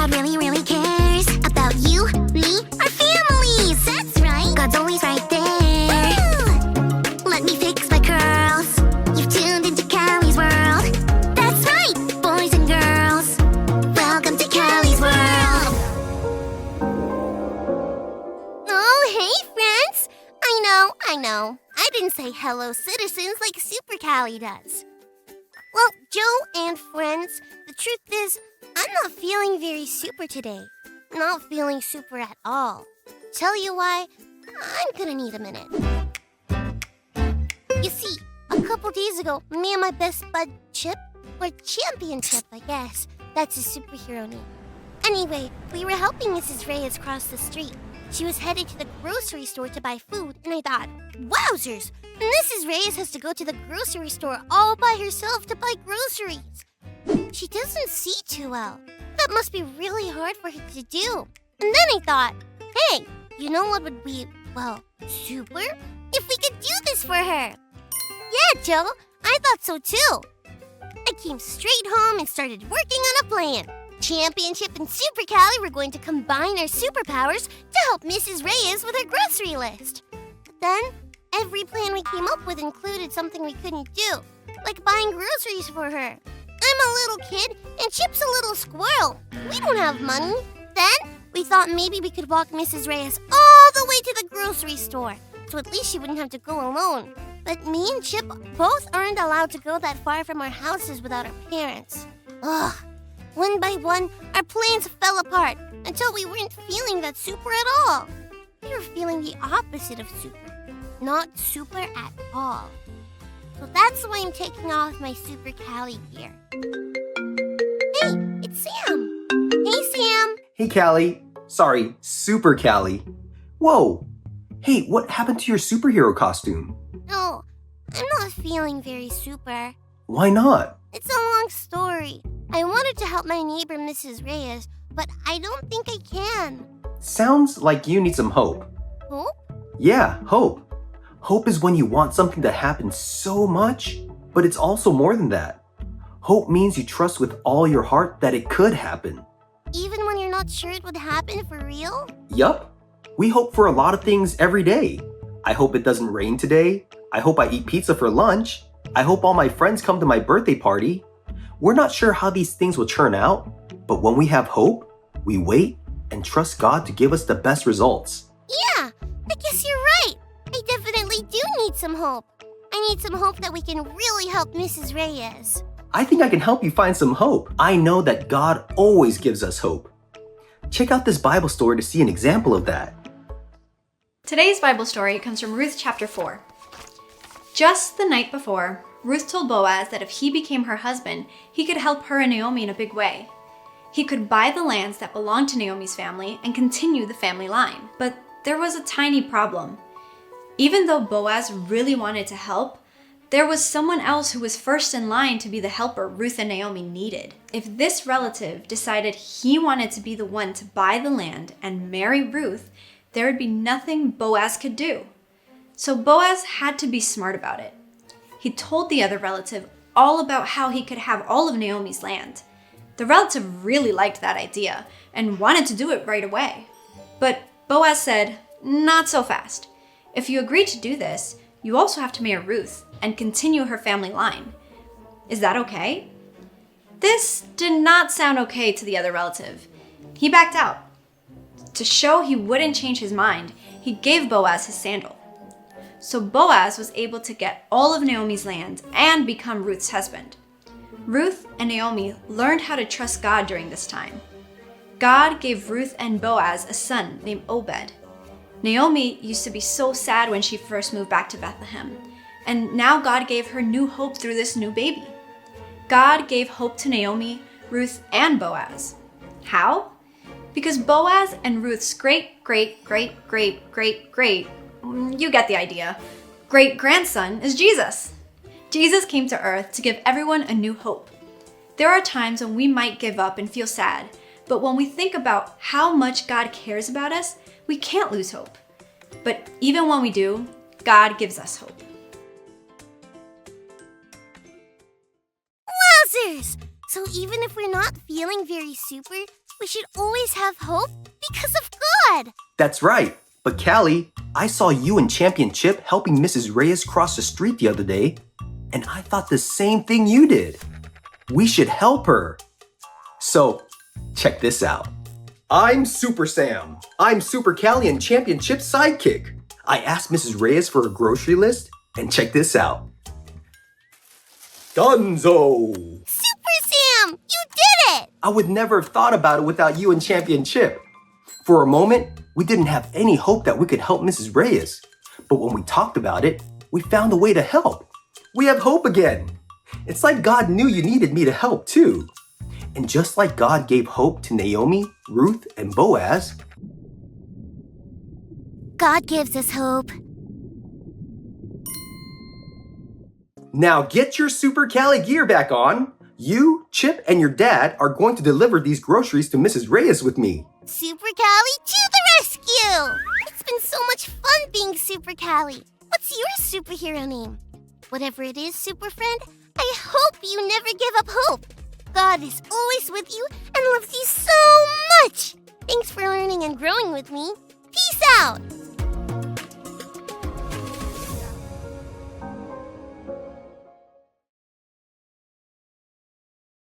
God really, really cares about you, me, our families. That's right. God's always right there. Woo! Let me fix my curls. You've tuned into Callie's world. That's right, boys and girls. Welcome to Callie's world. Oh, hey, friends. I know. I didn't say hello, citizens, like Super Callie does. Well, Joe and friends, the truth is, I'm not feeling very super today. Not feeling super at all. Tell you why? I'm gonna need a minute. You see, a couple days ago, me and my best bud Chip, or Championship, I guess. That's his superhero name. Anyway, we were helping Mrs. Reyes cross the street. She was headed to the grocery store to buy food, and I thought, wowzers! Mrs. Reyes has to go to the grocery store all by herself to buy groceries. She doesn't see too well. That must be really hard for her to do. And then I thought, hey, you know what would be, super? If we could do this for her. Yeah, Joe, I thought so too. I came straight home and started working on a plan. Championship and Super Callie were going to combine our superpowers to help Mrs. Reyes with her grocery list. But then, every plan we came up with included something we couldn't do, like buying groceries for her. I'm a little kid, and Chip's a little squirrel. We don't have money. Then, we thought maybe we could walk Mrs. Reyes all the way to the grocery store, so at least she wouldn't have to go alone. But me and Chip both aren't allowed to go that far from our houses without our parents. Ugh. One by one, our plans fell apart until we weren't feeling that super at all. We were feeling the opposite of super. Not super at all. So that's why I'm taking off my Super Callie gear. Hey, it's Sam. Hey, Sam. Hey, Callie. Sorry, Super Callie. Whoa. Hey, what happened to your superhero costume? No, I'm not feeling very super. Why not? It's a long story. I wanted to help my neighbor, Mrs. Reyes, but I don't think I can. Sounds like you need some hope. Hope? Yeah, hope. Hope is when you want something to happen so much, but it's also more than that. Hope means you trust with all your heart that it could happen. Even when you're not sure it would happen for real? Yup. We hope for a lot of things every day. I hope it doesn't rain today. I hope I eat pizza for lunch. I hope all my friends come to my birthday party. We're not sure how these things will turn out, but when we have hope, we wait and trust God to give us the best results. Yeah, I guess you're right. I definitely do need some hope. I need some hope that we can really help Mrs. Reyes. I think I can help you find some hope. I know that God always gives us hope. Check out this Bible story to see an example of that. Today's Bible story comes from Ruth chapter 4. Just the night before, Ruth told Boaz that if he became her husband, he could help her and Naomi in a big way. He could buy the lands that belonged to Naomi's family and continue the family line. But there was a tiny problem. Even though Boaz really wanted to help, there was someone else who was first in line to be the helper Ruth and Naomi needed. If this relative decided he wanted to be the one to buy the land and marry Ruth, there would be nothing Boaz could do. So Boaz had to be smart about it. He told the other relative all about how he could have all of Naomi's land. The relative really liked that idea and wanted to do it right away. But Boaz said, not so fast. If you agree to do this, you also have to marry Ruth and continue her family line. Is that okay? This did not sound okay to the other relative. He backed out. To show he wouldn't change his mind, he gave Boaz his sandal. So Boaz was able to get all of Naomi's land and become Ruth's husband. Ruth and Naomi learned how to trust God during this time. God gave Ruth and Boaz a son named Obed. Naomi used to be so sad when she first moved back to Bethlehem, and now God gave her new hope through this new baby. God gave hope to Naomi, Ruth, and Boaz. How? Because Boaz and Ruth's you get the idea, great-grandson is Jesus. Jesus came to earth to give everyone a new hope. There are times when we might give up and feel sad, but when we think about how much God cares about us, we can't lose hope. But even when we do, God gives us hope. Wowzers! So even if we're not feeling very super, We should always have hope because of God. That's right. But Callie, I saw you and Champion Chip helping Mrs. Reyes cross the street the other day, and I thought the same thing you did. We should help her. So, check this out. I'm Super Sam. I'm Super Callie and Champion Chip's sidekick. I asked Mrs. Reyes for a grocery list, and check this out. Dunzo! Super Sam, you did it! I would never have thought about it without you and Champion Chip. For a moment, we didn't have any hope that we could help Mrs. Reyes. But when we talked about it, we found a way to help. We have hope again. It's like God knew you needed me to help too. And just like God gave hope to Naomi, Ruth, and Boaz, God gives us hope. now get your Super Callie gear back on. You, Chip, and your dad are going to deliver these groceries to Mrs. Reyes with me. Super Callie to the rescue! It's been so much fun being Super Callie. What's your superhero name? Whatever it is, Super Friend, I hope you never give up hope. God is always with you and loves you so much. Thanks for learning and growing with me. Peace out!